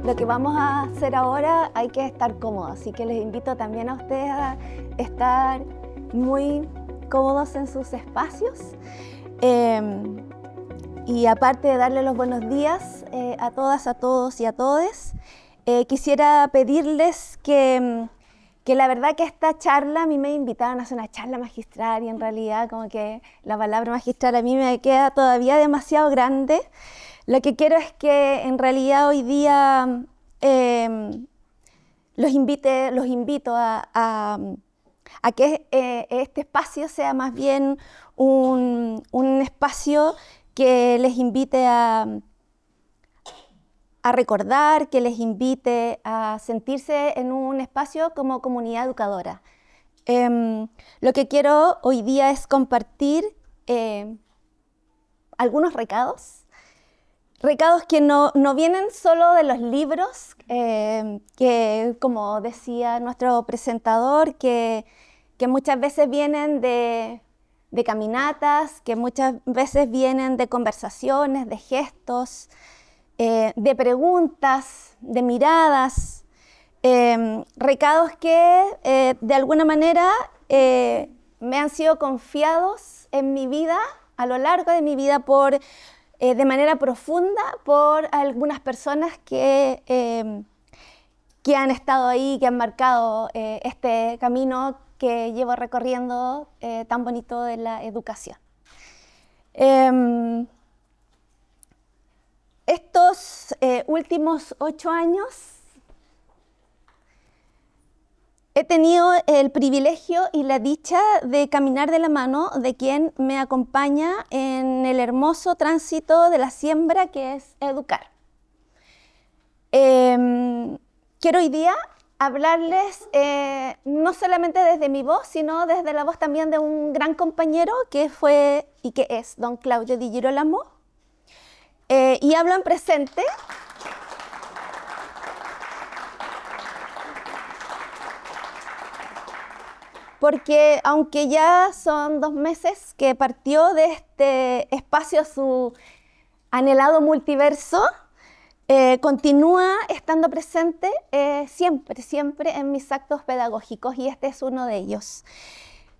lo que vamos a hacer ahora hay que estar cómodos, así que les invito también a ustedes a estar muy cómodos en sus espacios. Y aparte de darle los buenos días a todas, a todos y a todes, quisiera pedirles que la verdad que esta charla, a mí me invitaron a hacer una charla magistral y en realidad como que la palabra magistral a mí me queda todavía demasiado grande. Lo que quiero es que en realidad hoy día los invito a que este espacio sea más bien un espacio que les invite a recordar, que les invite a sentirse en un espacio como comunidad educadora. Lo que quiero hoy día es compartir algunos recados que no vienen solo de los libros, que como decía nuestro presentador, que muchas veces vienen de caminatas, que muchas veces vienen de conversaciones, de gestos, de preguntas, de miradas, recados que de alguna manera me han sido confiados en mi vida, a lo largo de mi vida, de manera profunda por algunas personas que han estado ahí, que han marcado este camino que llevo recorriendo tan bonito de la educación. Estos últimos 8 años he tenido el privilegio y la dicha de caminar de la mano de quien me acompaña en el hermoso tránsito de la siembra que es educar. Quiero hoy día hablarles no solamente desde mi voz, sino desde la voz también de un gran compañero que fue y que es don Claudio Di Girolamo. Y hablo en presente porque aunque ya son 2 meses que partió de este espacio su anhelado multiverso, continúa estando presente siempre en mis actos pedagógicos y este es uno de ellos.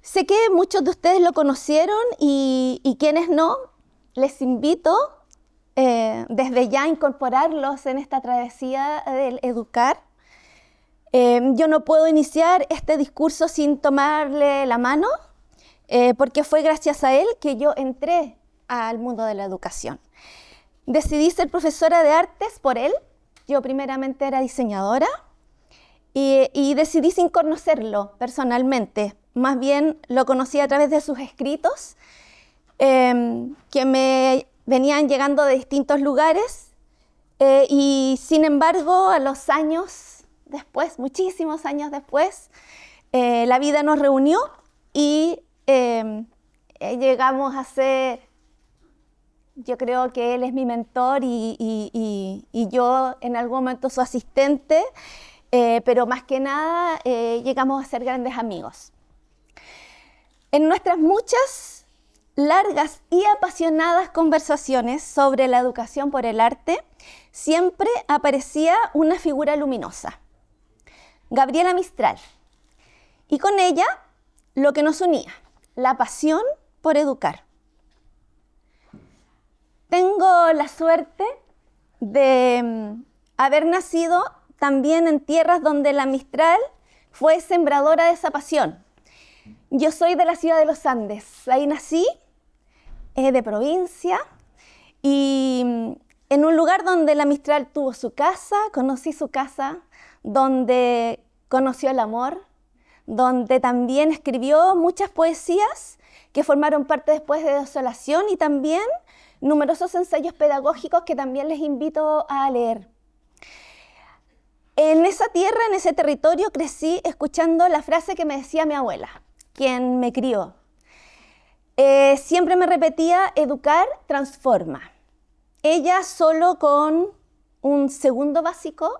Sé que muchos de ustedes lo conocieron y quienes no, les invito desde ya a incorporarlos en esta travesía del educar. Yo no puedo iniciar este discurso sin tomarle la mano, porque fue gracias a él que yo entré al mundo de la educación. Decidí ser profesora de artes por él. Yo primeramente era diseñadora y decidí sin conocerlo personalmente. Más bien lo conocí a través de sus escritos que me venían llegando de distintos lugares y sin embargo a los años después, muchísimos años después, la vida nos reunió y llegamos a ser, yo creo que él es mi mentor y yo en algún momento su asistente, pero más que nada llegamos a ser grandes amigos. En nuestras muchas largas y apasionadas conversaciones sobre la educación por el arte, siempre aparecía una figura luminosa, Gabriela Mistral, y con ella lo que nos unía, la pasión por educar. Tengo la suerte de haber nacido también en tierras donde la Mistral fue sembradora de esa pasión. Yo soy de la ciudad de los Andes, ahí nací, de provincia, y en un lugar donde la Mistral tuvo su casa, conocí su casa, donde conoció el amor, donde también escribió muchas poesías que formaron parte después de Desolación y también numerosos ensayos pedagógicos que también les invito a leer. En esa tierra, en ese territorio, crecí escuchando la frase que me decía mi abuela, quien me crió. Siempre me repetía, educar transforma. Ella solo con un segundo básico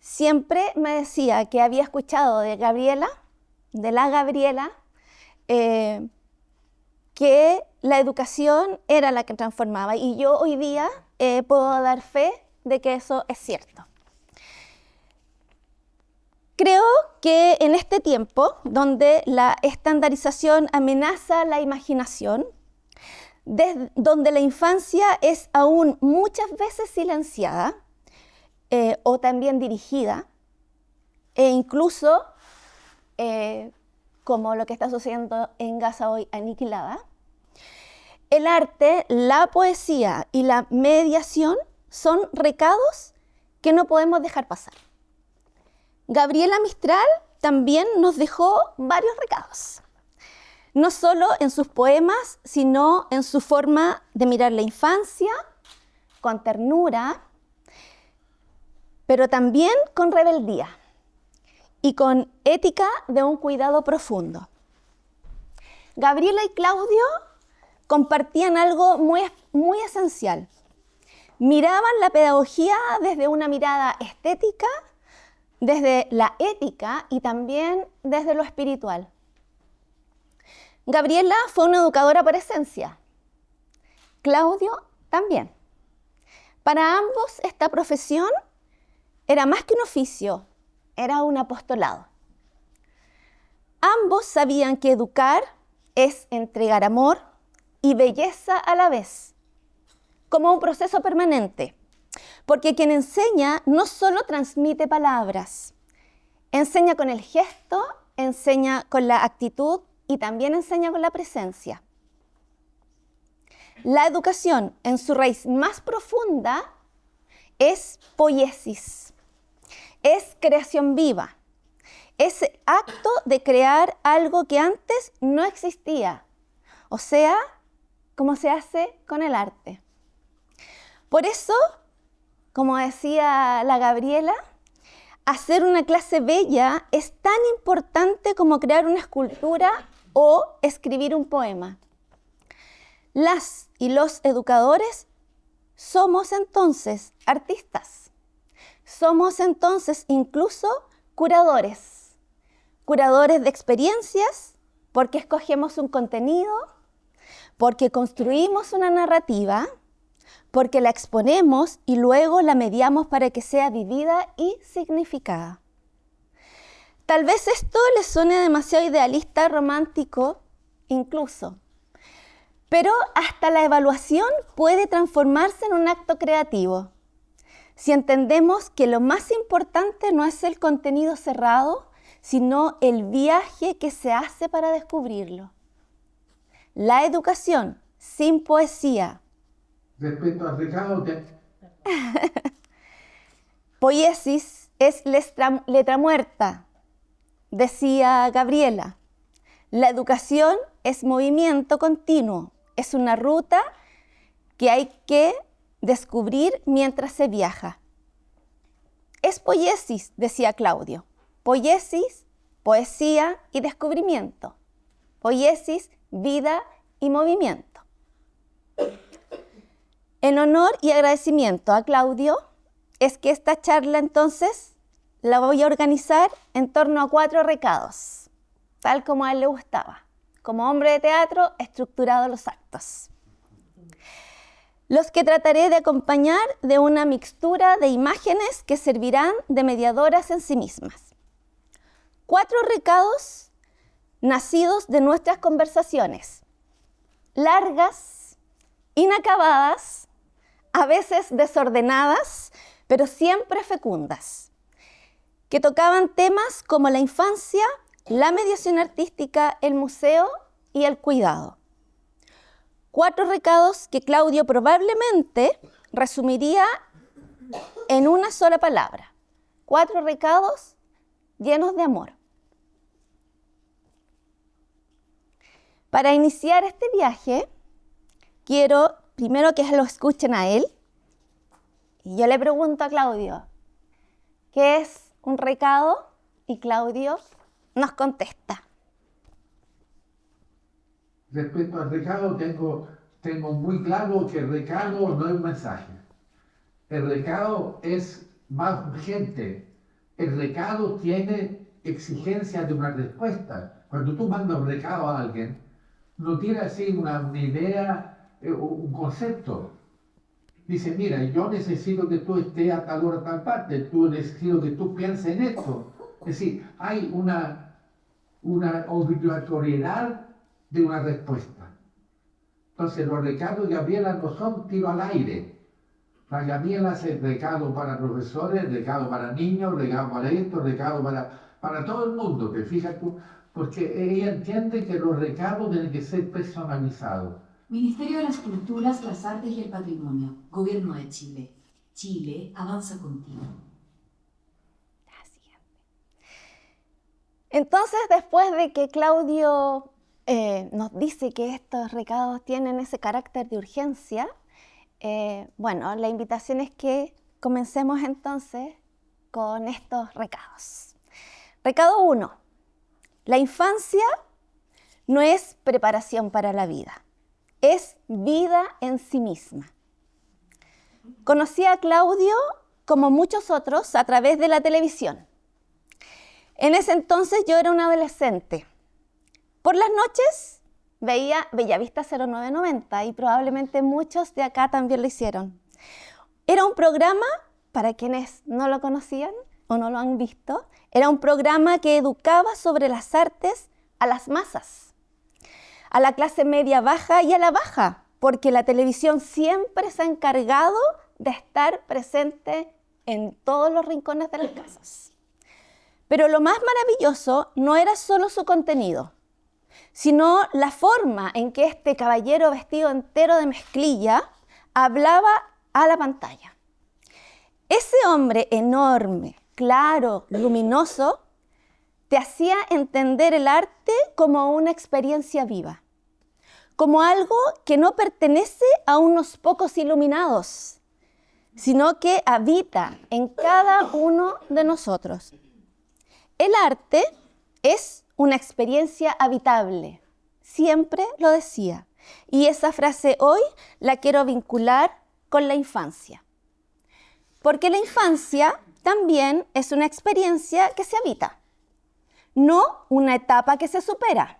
siempre me decía que había escuchado de la Gabriela, que la educación era la que transformaba. Y yo hoy día puedo dar fe de que eso es cierto. Creo que en este tiempo, donde la estandarización amenaza la imaginación, donde la infancia es aún muchas veces silenciada o también dirigida, e incluso, como lo que está sucediendo en Gaza hoy, aniquilada, el arte, la poesía y la mediación son recados que no podemos dejar pasar. Gabriela Mistral también nos dejó varios recados, no solo en sus poemas, sino en su forma de mirar la infancia, con ternura, pero también con rebeldía y con ética de un cuidado profundo. Gabriela y Claudio compartían algo muy esencial. Miraban la pedagogía desde una mirada estética, desde la ética y también desde lo espiritual. Gabriela fue una educadora por esencia. Claudio también. Para ambos esta profesión era más que un oficio, era un apostolado. Ambos sabían que educar es entregar amor y belleza a la vez, como un proceso permanente. Porque quien enseña no solo transmite palabras, enseña con el gesto, enseña con la actitud y también enseña con la presencia. La educación en su raíz más profunda es poiesis, es creación viva, es acto de crear algo que antes no existía, o sea, como se hace con el arte. Por eso, como decía la Gabriela, hacer una clase bella es tan importante como crear una escultura o escribir un poema. Las y los educadores somos entonces artistas. Somos entonces incluso curadores. Curadores de experiencias porque escogemos un contenido, porque construimos una narrativa, porque la exponemos y luego la mediamos para que sea vivida y significada. Tal vez esto les suene demasiado idealista, romántico, incluso. Pero hasta la evaluación puede transformarse en un acto creativo. Si entendemos que lo más importante no es el contenido cerrado, sino el viaje que se hace para descubrirlo. La educación sin poesía. Respecto al recado, Poiesis es letra muerta, decía Gabriela. La educación es movimiento continuo, es una ruta que hay que descubrir mientras se viaja. Es poiesis, decía Claudio. Poiesis, poesía y descubrimiento. Poiesis, vida y movimiento. En honor y agradecimiento a Claudio, es que esta charla entonces la voy a organizar en torno a 4 recados, tal como a él le gustaba. Como hombre de teatro, estructurado los actos. Los que trataré de acompañar de una mixtura de imágenes que servirán de mediadoras en sí mismas. 4 recados nacidos de nuestras conversaciones, largas, inacabadas, a veces desordenadas, pero siempre fecundas, que tocaban temas como la infancia, la mediación artística, el museo y el cuidado. 4 recados que Claudio probablemente resumiría en una sola palabra. 4 recados llenos de amor. Para iniciar este viaje, quiero primero que lo escuchen a él. Y yo le pregunto a Claudio, ¿qué es un recado? Y Claudio nos contesta. Respecto al recado, tengo muy claro que el recado no es un mensaje. El recado es más urgente. El recado tiene exigencia de una respuesta. Cuando tú mandas un recado a alguien, no tiene así una idea, un concepto. dice, mira, yo necesito que tú estés a tal hora, a tal parte, tú necesito que tú pienses en esto. Es decir, hay una obligatoriedad de una respuesta. Entonces, los recados de Gabriela no son tiro al aire. La Gabriela hace recado para profesores, recado para niños, recado para esto, recado para todo el mundo, ¿te fijas tú? Porque ella entiende que los recados tienen que ser personalizados. Ministerio de las Culturas, las Artes y el Patrimonio, Gobierno de Chile. Chile avanza contigo. Entonces, después de que Claudio nos dice que estos recados tienen ese carácter de urgencia, bueno, la invitación es que comencemos entonces con estos recados. Recado 1. La infancia no es preparación para la vida, es vida en sí misma. Conocí a Claudio, como muchos otros, a través de la televisión. En ese entonces yo era una adolescente. Por las noches veía Bellavista 0990 y probablemente muchos de acá también lo hicieron. Era un programa, para quienes no lo conocían o no lo han visto, era un programa que educaba sobre las artes a las masas, a la clase media baja y a la baja, porque la televisión siempre se ha encargado de estar presente en todos los rincones de las casas. Pero lo más maravilloso no era solo su contenido, sino la forma en que este caballero vestido entero de mezclilla hablaba a la pantalla. Ese hombre enorme, claro, luminoso, te hacía entender el arte como una experiencia viva, como algo que no pertenece a unos pocos iluminados, sino que habita en cada uno de nosotros. El arte es una experiencia habitable, siempre lo decía, y esa frase hoy la quiero vincular con la infancia, porque la infancia también es una experiencia que se habita, no una etapa que se supera,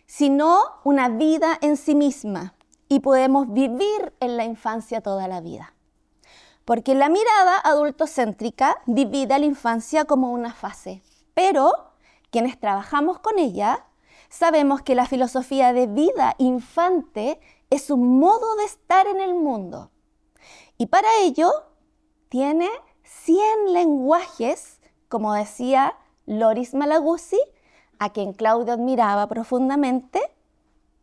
sino una vida en sí misma, y podemos vivir en la infancia toda la vida. Porque la mirada adultocéntrica divide a la infancia como una fase, pero quienes trabajamos con ella sabemos que la filosofía de vida infante es un modo de estar en el mundo. Y para ello tiene 100 lenguajes, como decía Loris Malaguzzi, a quien Claudio admiraba profundamente,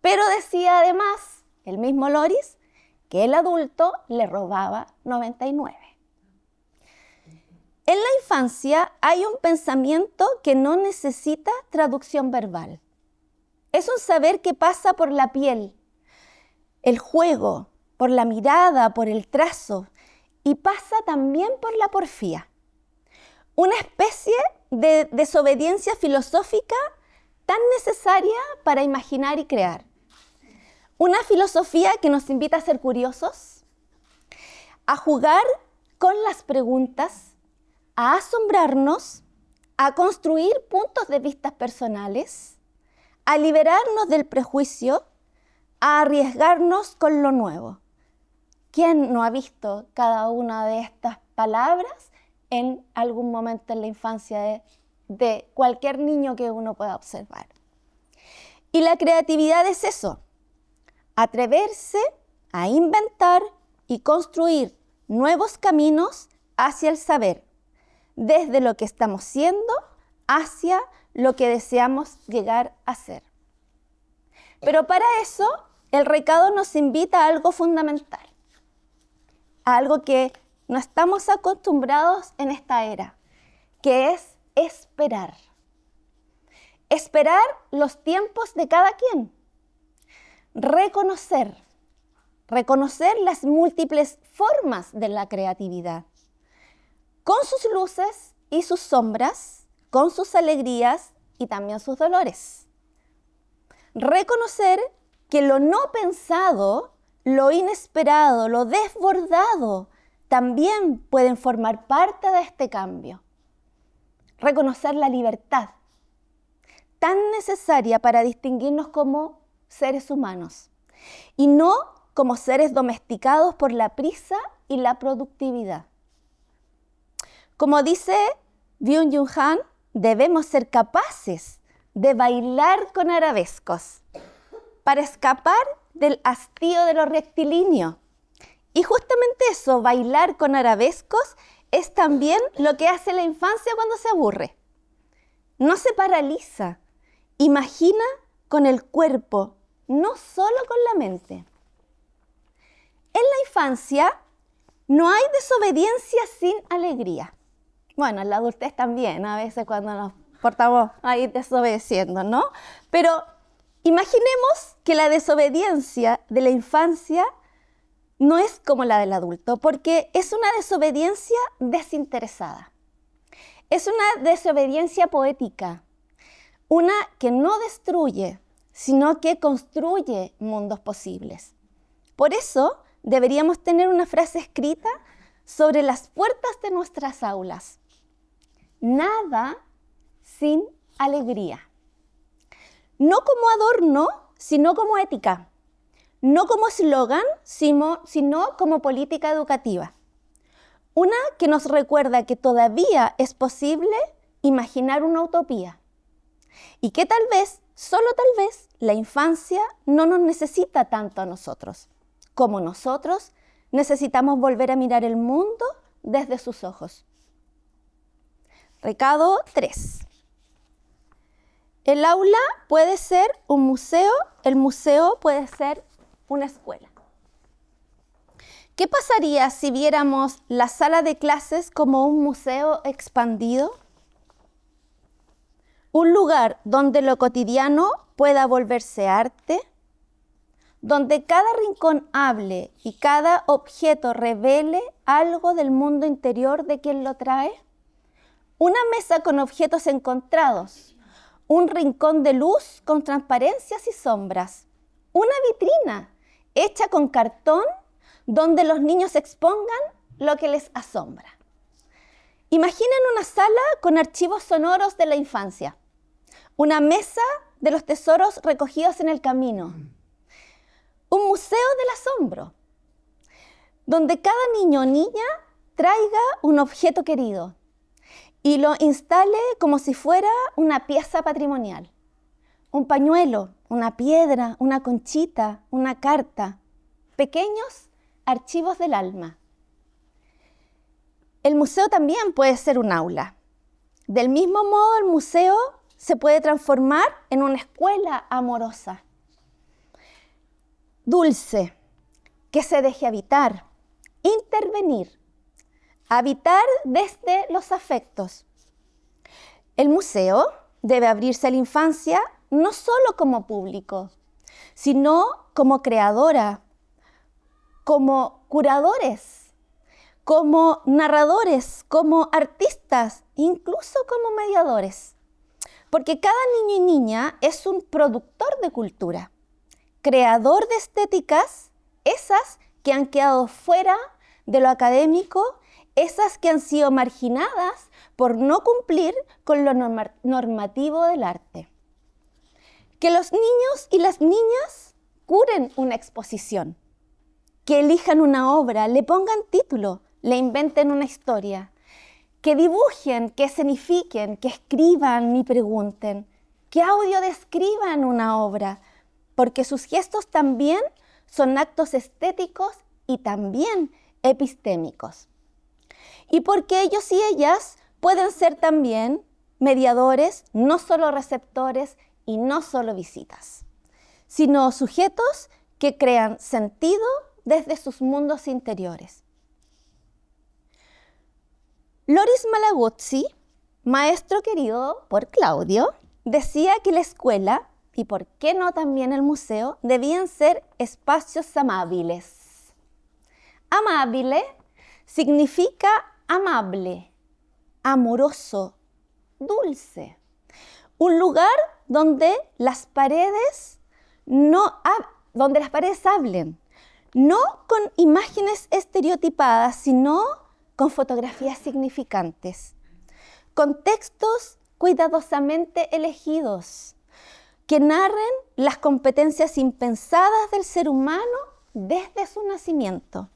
pero decía además, el mismo Loris, que el adulto le robaba 99. En la infancia hay un pensamiento que no necesita traducción verbal. Es un saber que pasa por la piel, el juego, por la mirada, por el trazo, y pasa también por la porfía. Una especie de desobediencia filosófica tan necesaria para imaginar y crear. Una filosofía que nos invita a ser curiosos, a jugar con las preguntas, a asombrarnos, a construir puntos de vista personales, a liberarnos del prejuicio, a arriesgarnos con lo nuevo. ¿Quién no ha visto cada una de estas palabras en algún momento en la infancia de cualquier niño que uno pueda observar? Y la creatividad es eso, atreverse a inventar y construir nuevos caminos hacia el saber, desde lo que estamos siendo hacia lo que deseamos llegar a ser. Pero para eso, el recado nos invita a algo fundamental, a algo que no estamos acostumbrados en esta era, que es esperar. Esperar los tiempos de cada quien. Reconocer las múltiples formas de la creatividad, con sus luces y sus sombras, con sus alegrías y también sus dolores. Reconocer que lo no pensado, lo inesperado, lo desbordado, también pueden formar parte de este cambio. Reconocer la libertad, tan necesaria para distinguirnos como seres humanos, y no como seres domesticados por la prisa y la productividad. Como dice Byung-Chul Han, debemos ser capaces de bailar con arabescos para escapar del hastío de lo rectilíneo. Y justamente eso, bailar con arabescos, es también lo que hace la infancia cuando se aburre. No se paraliza, imagina con el cuerpo, no solo con la mente. En la infancia no hay desobediencia sin alegría. Bueno, en la adultez también, a veces cuando nos portamos ahí desobedeciendo, ¿no? Pero imaginemos que la desobediencia de la infancia no es como la del adulto, porque es una desobediencia desinteresada. Es una desobediencia poética, una que no destruye, sino que construye mundos posibles. Por eso deberíamos tener una frase escrita sobre las puertas de nuestras aulas. Nada sin alegría. No como adorno, sino como ética. No como eslogan, sino como política educativa. Una que nos recuerda que todavía es posible imaginar una utopía. Y que tal vez, solo tal vez, la infancia no nos necesita tanto a nosotros, como nosotros necesitamos volver a mirar el mundo desde sus ojos. Recado 3. El aula puede ser un museo, el museo puede ser una escuela. ¿Qué pasaría si viéramos la sala de clases como un museo expandido? Un lugar donde lo cotidiano pueda volverse arte, donde cada rincón hable y cada objeto revele algo del mundo interior de quien lo trae. Una mesa con objetos encontrados, un rincón de luz con transparencias y sombras, una vitrina hecha con cartón donde los niños expongan lo que les asombra. Imaginen una sala con archivos sonoros de la infancia, una mesa de los tesoros recogidos en el camino, un museo del asombro, donde cada niño o niña traiga un objeto querido y lo instale como si fuera una pieza patrimonial. Un pañuelo, una piedra, una conchita, una carta, pequeños archivos del alma. El museo también puede ser un aula. Del mismo modo, el museo se puede transformar en una escuela amorosa, dulce, que se deje habitar, intervenir, habitar desde los afectos. El museo debe abrirse a la infancia no solo como público, sino como creadora, como curadores, como narradores, como artistas, incluso como mediadores. Porque cada niño y niña es un productor de cultura, creador de estéticas, esas que han quedado fuera de lo académico, esas que han sido marginadas por no cumplir con lo normativo del arte. Que los niños y las niñas curen una exposición, que elijan una obra, le pongan título, le inventen una historia, que dibujen, que escenifiquen, que escriban y pregunten, que audiodescriban una obra, porque sus gestos también son actos estéticos y también epistémicos. Y porque ellos y ellas pueden ser también mediadores, no solo receptores y no solo visitas, sino sujetos que crean sentido desde sus mundos interiores. Loris Malaguzzi, maestro querido por Claudio, decía que la escuela, y por qué no también el museo, debían ser espacios amables. Amable significa amable, amoroso, dulce. Un lugar donde las paredes hablen, no con imágenes estereotipadas, sino con fotografías significantes, con textos cuidadosamente elegidos, que narren las competencias impensadas del ser humano desde su nacimiento.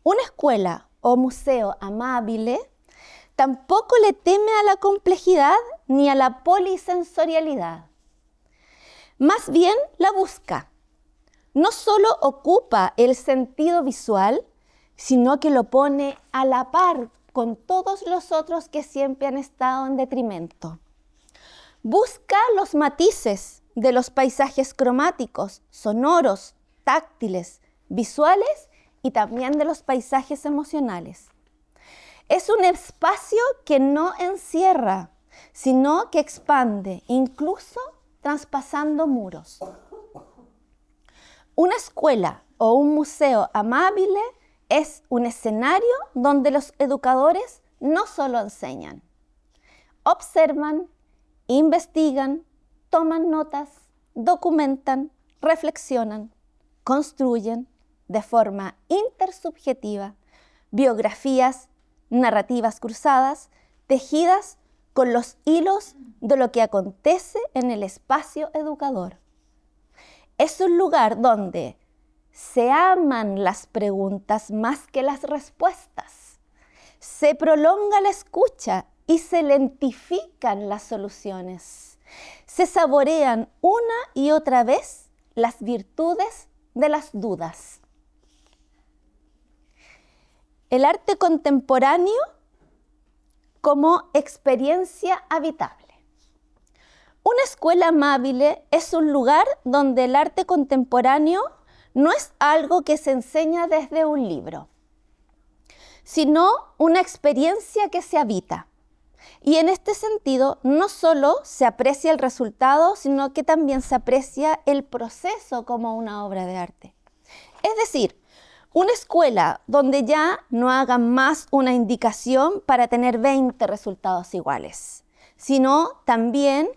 Una escuela o museo amable tampoco le teme a la complejidad ni a la polisensorialidad. Más bien la busca. No solo ocupa el sentido visual, sino que lo pone a la par con todos los otros que siempre han estado en detrimento. Busca los matices de los paisajes cromáticos, sonoros, táctiles, visuales y también de los paisajes emocionales. Es un espacio que no encierra, sino que expande, incluso traspasando muros. Una escuela o un museo amable es un escenario donde los educadores no solo enseñan, observan, investigan, toman notas, documentan, reflexionan, construyen de forma intersubjetiva biografías, narrativas cruzadas, tejidas con los hilos de lo que acontece en el espacio educador. Es un lugar donde se aman las preguntas más que las respuestas, se prolonga la escucha y se lentifican las soluciones, se saborean una y otra vez las virtudes de las dudas. El arte contemporáneo como experiencia habitable. Una escuela amable es un lugar donde el arte contemporáneo no es algo que se enseña desde un libro, sino una experiencia que se habita. Y en este sentido, no solo se aprecia el resultado, sino que también se aprecia el proceso como una obra de arte. Es decir, una escuela donde ya no hagan más una indicación para tener 20 resultados iguales, sino también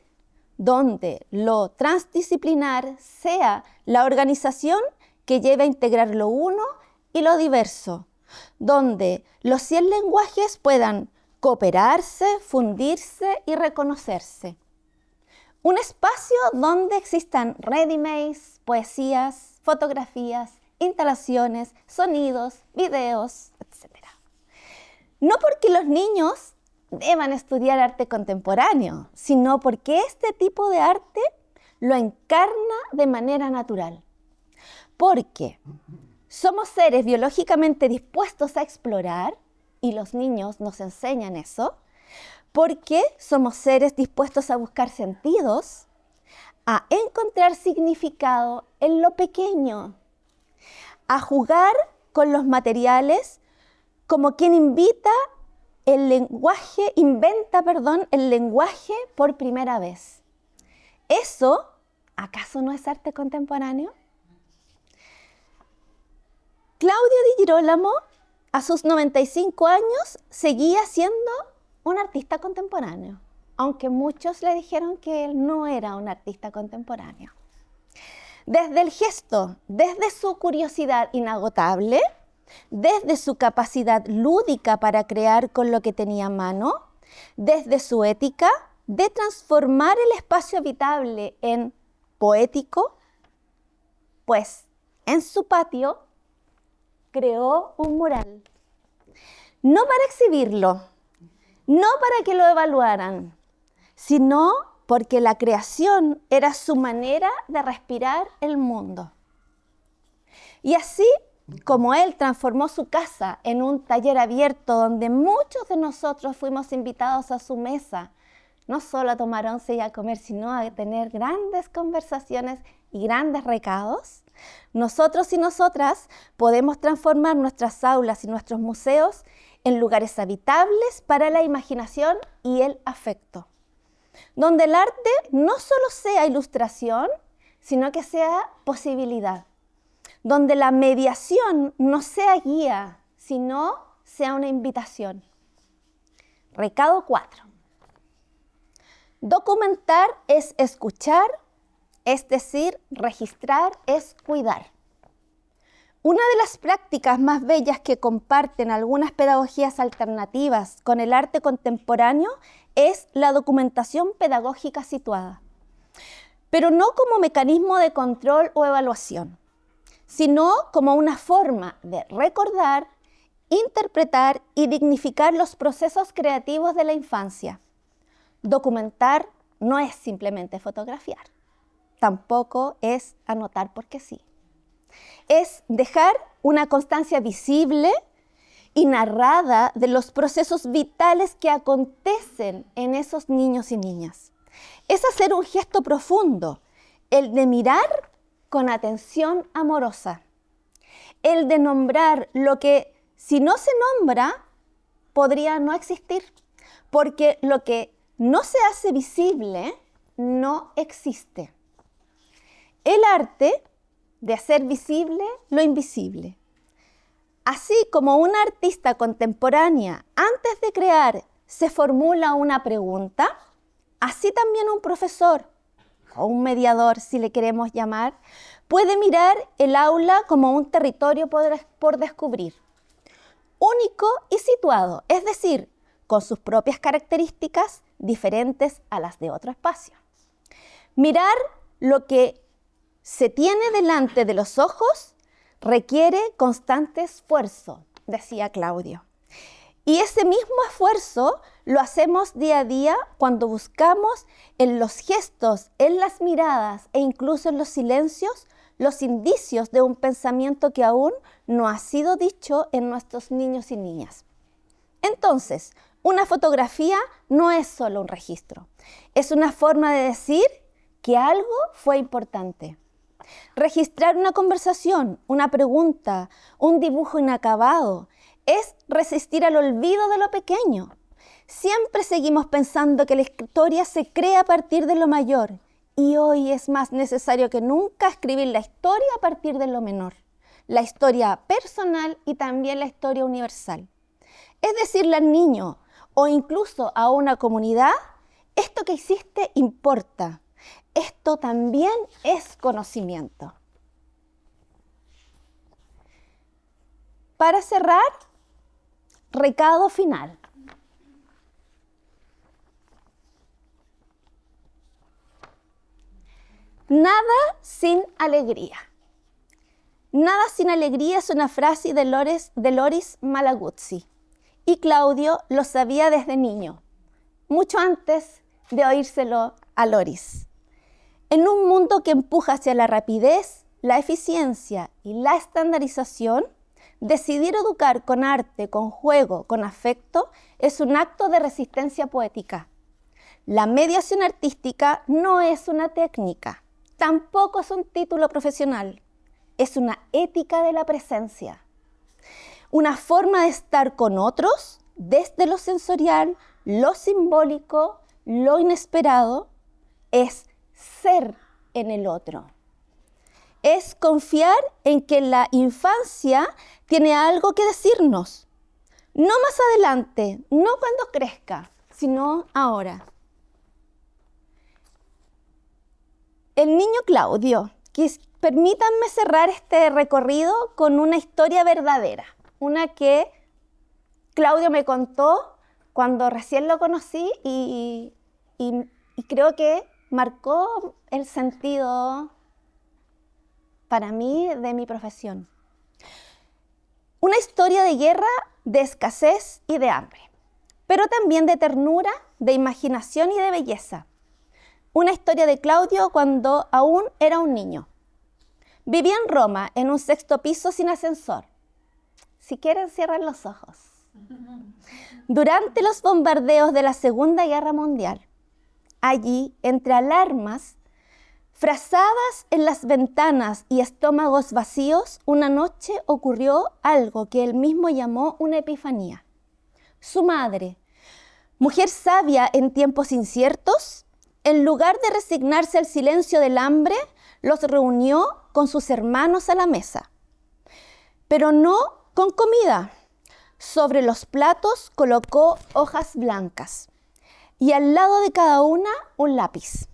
donde lo transdisciplinar sea la organización que lleve a integrar lo uno y lo diverso, donde los 100 lenguajes puedan cooperarse, fundirse y reconocerse. Un espacio donde existan ready-mades, poesías, fotografías, instalaciones, sonidos, videos, etc. No porque los niños deban estudiar arte contemporáneo, sino porque este tipo de arte lo encarna de manera natural. Porque somos seres biológicamente dispuestos a explorar, y los niños nos enseñan eso, porque somos seres dispuestos a buscar sentidos, a encontrar significado en lo pequeño, a jugar con los materiales como quien inventa el lenguaje por primera vez. ¿Eso acaso no es arte contemporáneo? Claudio Di Girolamo, a sus 95 años, seguía siendo un artista contemporáneo, aunque muchos le dijeron que él no era un artista contemporáneo. Desde el gesto, desde su curiosidad inagotable, desde su capacidad lúdica para crear con lo que tenía a mano, desde su ética de transformar el espacio habitable en poético, pues en su patio creó un mural. No para exhibirlo, no para que lo evaluaran, sino porque la creación era su manera de respirar el mundo. Y así como él transformó su casa en un taller abierto donde muchos de nosotros fuimos invitados a su mesa, no solo a tomar once y a comer, sino a tener grandes conversaciones y grandes recados, nosotros y nosotras podemos transformar nuestras aulas y nuestros museos en lugares habitables para la imaginación y el afecto, donde el arte no solo sea ilustración, sino que sea posibilidad, donde la mediación no sea guía, sino sea una invitación. Recado 4. Documentar es escuchar, es decir, registrar es cuidar. Una de las prácticas más bellas que comparten algunas pedagogías alternativas con el arte contemporáneo es la documentación pedagógica situada, pero no como mecanismo de control o evaluación, sino como una forma de recordar, interpretar y dignificar los procesos creativos de la infancia. Documentar no es simplemente fotografiar, tampoco es anotar porque sí. Es dejar una constancia visible y narrada de los procesos vitales que acontecen en esos niños y niñas. Es hacer un gesto profundo, el de mirar con atención amorosa, el de nombrar lo que si no se nombra podría no existir, porque lo que no se hace visible no existe. El arte de hacer visible lo invisible. Así como una artista contemporánea, antes de crear, se formula una pregunta, así también un profesor, o un mediador, si le queremos llamar, puede mirar el aula como un territorio por descubrir, único y situado, es decir, con sus propias características diferentes a las de otro espacio. Mirar lo que se tiene delante de los ojos requiere constante esfuerzo, decía Claudio. Y ese mismo esfuerzo lo hacemos día a día cuando buscamos en los gestos, en las miradas e incluso en los silencios los indicios de un pensamiento que aún no ha sido dicho en nuestros niños y niñas. Entonces, una fotografía no es solo un registro, es una forma de decir que algo fue importante. Registrar una conversación, una pregunta, un dibujo inacabado, es resistir al olvido de lo pequeño. Siempre seguimos pensando que la historia se crea a partir de lo mayor y hoy es más necesario que nunca escribir la historia a partir de lo menor, la historia personal y también la historia universal. Es decirle al niño o incluso a una comunidad, esto que hiciste importa, esto también es conocimiento. Para cerrar, recado final. Nada sin alegría. Nada sin alegría es una frase de Loris Malaguzzi. Y Claudio lo sabía desde niño, mucho antes de oírselo a Loris. En un mundo que empuja hacia la rapidez, la eficiencia y la estandarización, decidir educar con arte, con juego, con afecto, es un acto de resistencia poética. La mediación artística no es una técnica, tampoco es un título profesional, es una ética de la presencia. Una forma de estar con otros desde lo sensorial, lo simbólico, lo inesperado, es ser en el otro. Es confiar en que la infancia tiene algo que decirnos. No más adelante, no cuando crezca, sino ahora. El niño Claudio, permítanme cerrar este recorrido con una historia verdadera, una que Claudio me contó cuando recién lo conocí y creo que marcó el sentido para mí de mi profesión. Una historia de guerra, de escasez y de hambre, pero también de ternura, de imaginación y de belleza. Una historia de Claudio cuando aún era un niño. Vivía en Roma, en un 6º piso sin ascensor. Si quieren, cierren los ojos. Durante los bombardeos de la Segunda Guerra Mundial, allí, entre alarmas, frazadas en las ventanas y estómagos vacíos, una noche ocurrió algo que él mismo llamó una epifanía. Su madre, mujer sabia en tiempos inciertos, en lugar de resignarse al silencio del hambre, los reunió con sus hermanos a la mesa. Pero no con comida. Sobre los platos colocó hojas blancas y al lado de cada una un lápiz.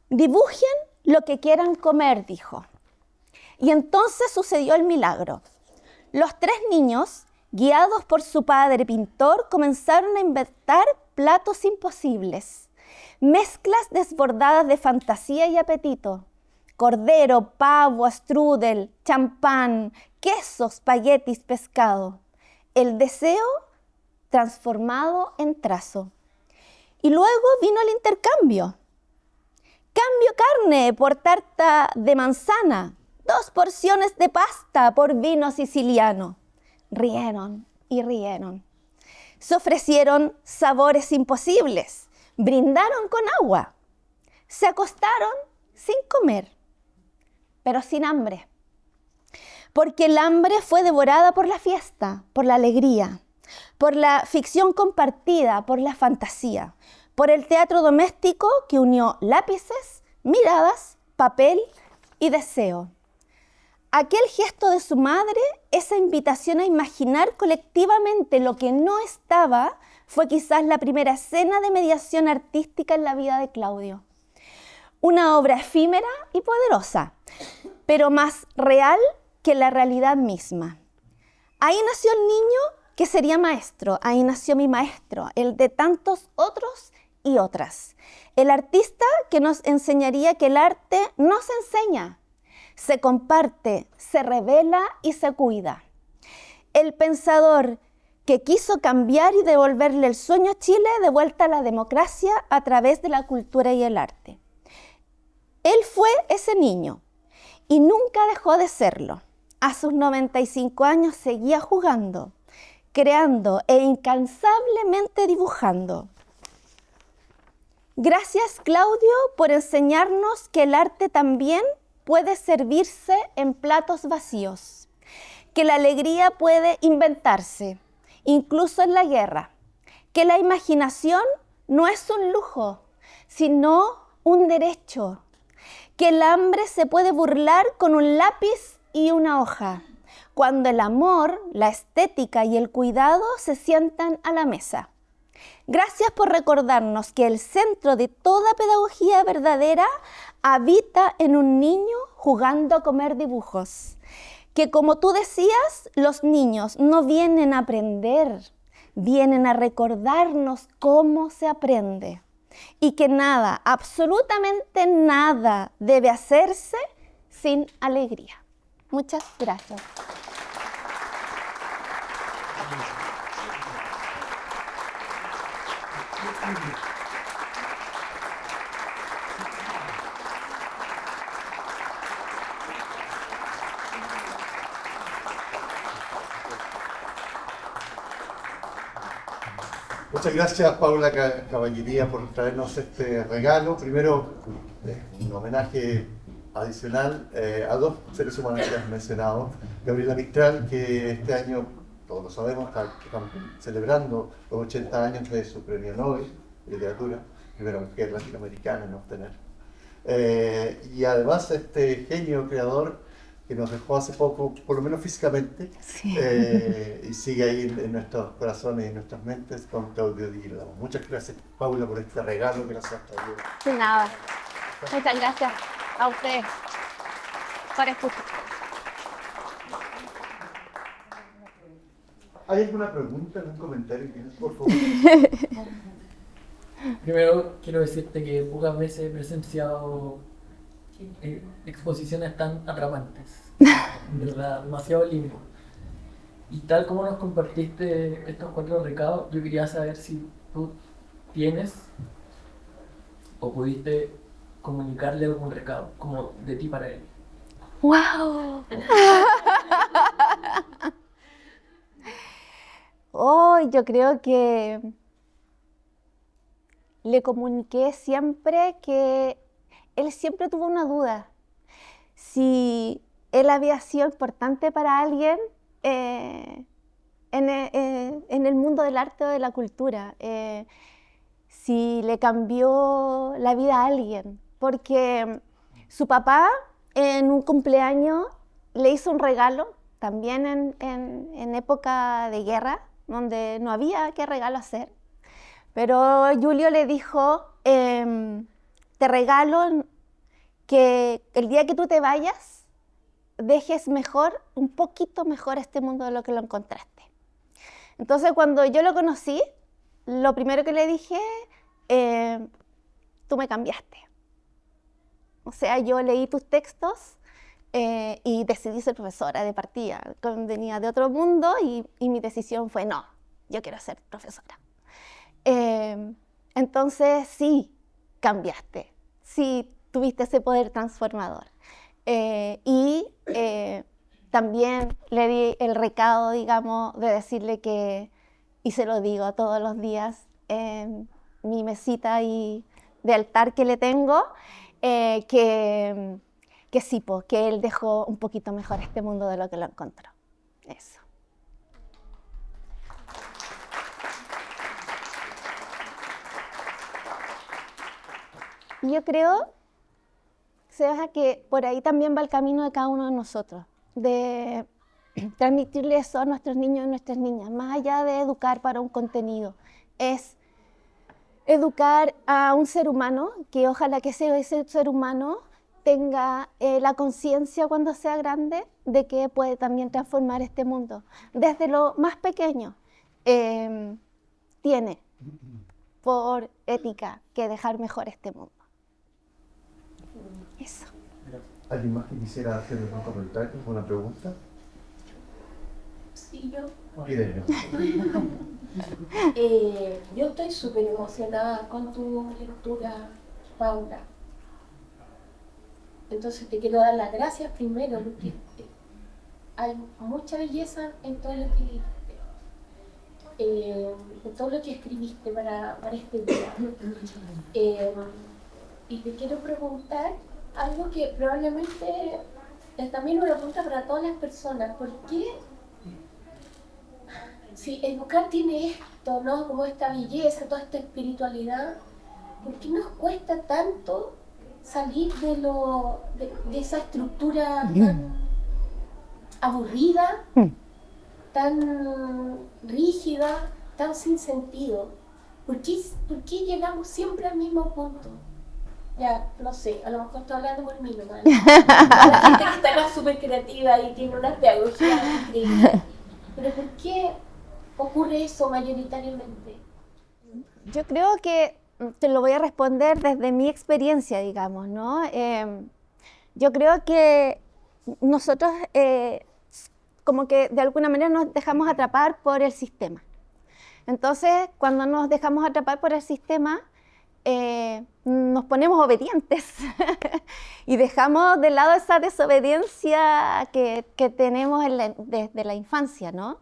Dibujen lo que quieran comer, dijo. Y entonces sucedió el milagro. Los 3 niños, guiados por su padre pintor, comenzaron a inventar platos imposibles, mezclas desbordadas de fantasía y apetito. cordero, pavo, strudel, champán, queso, espaguetis, pescado. El deseo transformado en trazo. Y luego vino el intercambio. Cambio carne por tarta de manzana, 2 porciones de pasta por vino siciliano. Rieron y rieron. Se ofrecieron sabores imposibles, brindaron con agua, se acostaron sin comer, pero sin hambre. Porque el hambre fue devorada por la fiesta, por la alegría, por la ficción compartida, por la fantasía, por el teatro doméstico que unió lápices, miradas, papel y deseo. Aquel gesto de su madre, esa invitación a imaginar colectivamente lo que no estaba, fue quizás la primera escena de mediación artística en la vida de Claudio. Una obra efímera y poderosa, pero más real que la realidad misma. Ahí nació el niño que sería maestro, ahí nació mi maestro, el de tantos otros y otras. El artista que nos enseñaría que el arte no se enseña, se comparte, se revela y se cuida. El pensador que quiso cambiar y devolverle el sueño a Chile de vuelta a la democracia a través de la cultura y el arte. Él fue ese niño y nunca dejó de serlo. A sus 95 años seguía jugando, creando e incansablemente dibujando. Gracias, Claudio, por enseñarnos que el arte también puede servirse en platos vacíos, que la alegría puede inventarse, incluso en la guerra, que la imaginación no es un lujo, sino un derecho, que el hambre se puede burlar con un lápiz y una hoja, cuando el amor, la estética y el cuidado se sientan a la mesa. Gracias por recordarnos que el centro de toda pedagogía verdadera habita en un niño jugando a comer dibujos. Que como tú decías, los niños no vienen a aprender, vienen a recordarnos cómo se aprende. Y que nada, absolutamente nada debe hacerse sin alegría. Muchas gracias. Muchas gracias, Paula Caballería, por traernos este regalo. Primero, un homenaje adicional a 2 seres humanos que has mencionado. Gabriela Mistral, que este año, todos lo sabemos, está celebrando los 80 años de su premio Nobel de Literatura, primera mujer latinoamericana en obtener. Y además este genio creador que nos dejó hace poco, por lo menos físicamente, sí. Y sigue ahí en nuestros corazones y en nuestras mentes, con Claudio Di Girolamo. Muchas gracias, Paula, por este regalo que nos has traído. De nada. Muchas gracias a ustedes por escuchar. ¿Hay alguna pregunta, algún comentario? Por favor. Primero, quiero decirte que pocas veces he presenciado exposiciones tan atrapantes, de verdad, demasiado lindo. Y tal como nos compartiste estos 4 recados, yo quería saber si tú tienes o pudiste comunicarle algún recado, como de ti para él. ¡Wow! Oh, yo creo que le comuniqué siempre que él siempre tuvo una duda. Si él había sido importante para alguien en el mundo del arte o de la cultura. Si le cambió la vida a alguien. Porque su papá en un cumpleaños le hizo un regalo, también en época de guerra, donde no había qué regalo hacer. Pero Julio le dijo, te regalo que el día que tú te vayas, dejes mejor, un poquito mejor este mundo de lo que lo encontraste. Entonces, cuando yo lo conocí, lo primero que le dije, tú me cambiaste. O sea, yo leí tus textos y decidí ser profesora de partida. Venía de otro mundo y mi decisión fue, no, yo quiero ser profesora. Entonces sí, cambiaste, sí tuviste ese poder transformador. También le di el recado, digamos, de decirle que, y se lo digo todos los días en mi mesita de altar que le tengo, que sí, que él dejó un poquito mejor este mundo de lo que lo encontró. Eso. Y yo creo, Sebas, que por ahí también va el camino de cada uno de nosotros, de transmitirle eso a nuestros niños y nuestras niñas, más allá de educar para un contenido, es educar a un ser humano, que ojalá que ese ser humano tenga la conciencia cuando sea grande de que puede también transformar este mundo. Desde lo más pequeño, tiene por ética que dejar mejor este mundo. Eso. ¿Alguien más que quisiera hacer un comentario, una pregunta? Sí, yo. Irene. Yo estoy súper emocionada con tu lectura, Paula. Entonces te quiero dar las gracias primero porque hay mucha belleza en todo lo que dijiste, en todo lo que escribiste para este día. Y te quiero preguntar algo que probablemente es también una pregunta para todas las personas. ¿Por qué? Si educar tiene esto, ¿no? Como esta belleza, toda esta espiritualidad, ¿por qué nos cuesta tanto salir de esa estructura tan aburrida, tan rígida, tan sin sentido? ¿Por qué llegamos siempre al mismo punto? Ya, no sé, a lo mejor estoy hablando por mí nomás. La gente que está súper creativa y tiene una pedagogía increíble. Pero ¿por qué ocurre eso mayoritariamente? Yo creo que te lo voy a responder desde mi experiencia, digamos, ¿no? Yo creo que nosotros como que de alguna manera nos dejamos atrapar por el sistema. Entonces, cuando nos dejamos atrapar por el sistema, nos ponemos obedientes y dejamos de lado esa desobediencia que tenemos desde la infancia, ¿no?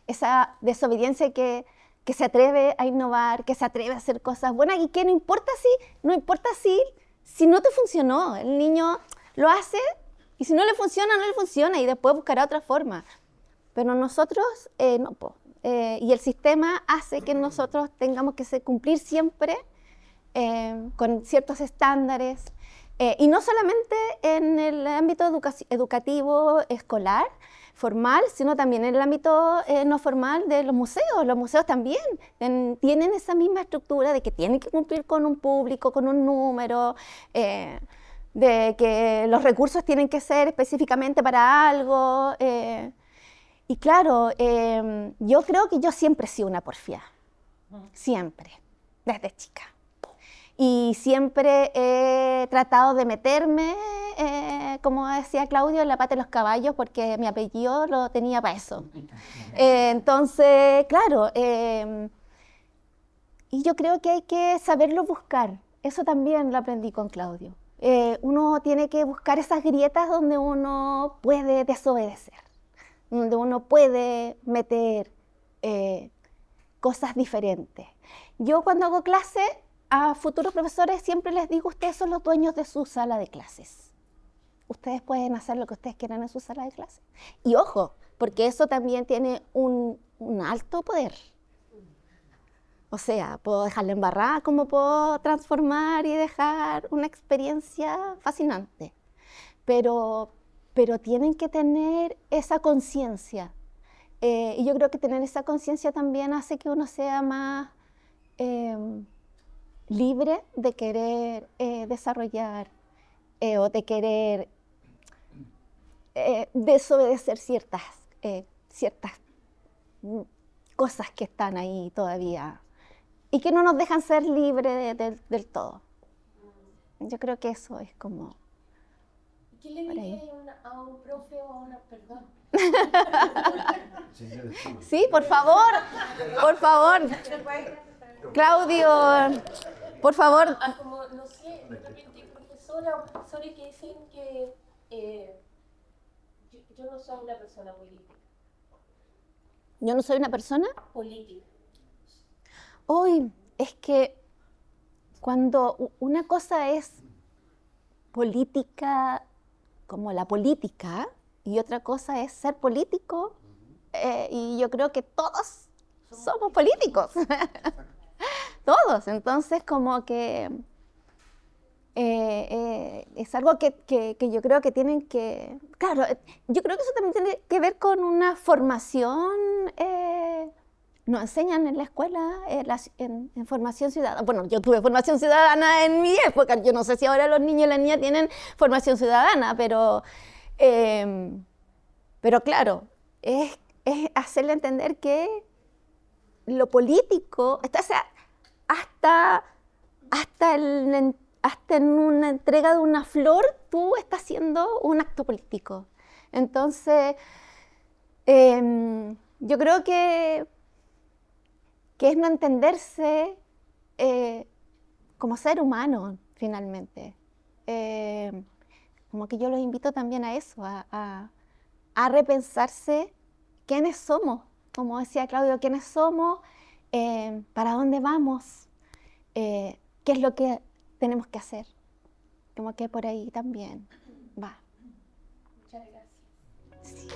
Esa desobediencia que se atreve a innovar, que se atreve a hacer cosas buenas y que no importa si no te funcionó. El niño lo hace y si no le funciona y después buscará otra forma. Pero nosotros no, y el sistema hace que nosotros tengamos que cumplir siempre con ciertos estándares, y no solamente en el ámbito educativo escolar, formal, sino también en el ámbito no formal de los museos. Los museos también tienen esa misma estructura de que tienen que cumplir con un público, con un número, de que los recursos tienen que ser específicamente para algo. Y claro, yo creo que yo siempre he sido una porfiada, siempre, desde chica. Y siempre he tratado de meterme, como decía Claudio, en la pata de los caballos, porque mi apellido lo tenía para eso. Entonces, claro, y yo creo que hay que saberlo buscar. Eso también lo aprendí con Claudio. Uno tiene que buscar esas grietas donde uno puede desobedecer, donde uno puede meter cosas diferentes. Yo cuando hago clase, a futuros profesores siempre les digo, ustedes son los dueños de su sala de clases. Ustedes pueden hacer lo que ustedes quieran en su sala de clases. Y ojo, porque eso también tiene un alto poder. O sea, puedo dejarla embarrada como puedo transformar y dejar una experiencia fascinante. Pero tienen que tener esa conciencia. Y yo creo que tener esa conciencia también hace que uno sea más libre de querer desarrollar o de querer desobedecer ciertas cosas que están ahí todavía y que no nos dejan ser libres del todo. Yo creo que eso es como... ¿Qué le Por ahí. diría a un profe o a una, perdón? Sí, por favor, Claudio, por favor. Como, no sé, de repente profesora o profesores que dicen que yo no soy una persona política. Yo no soy una persona. Política. Hoy es que cuando una cosa es política, como la política, y otra cosa es ser político, y yo creo que todos somos políticos. Todos. Entonces, como que es algo que yo creo que tienen que... Claro, yo creo que eso también tiene que ver con una formación. Nos enseñan en la escuela en formación ciudadana. Bueno, yo tuve formación ciudadana en mi época. Yo no sé si ahora los niños y las niñas tienen formación ciudadana, pero claro, es hacerle entender que lo político, hasta en una entrega de una flor, tú estás haciendo un acto político. Entonces, yo creo que es no entenderse como ser humano, finalmente. Como que yo los invito también a eso, a repensarse quiénes somos, como decía Claudio, quiénes somos, para dónde vamos, qué es lo que tenemos que hacer. Como que por ahí también va. Muchas gracias. Sí.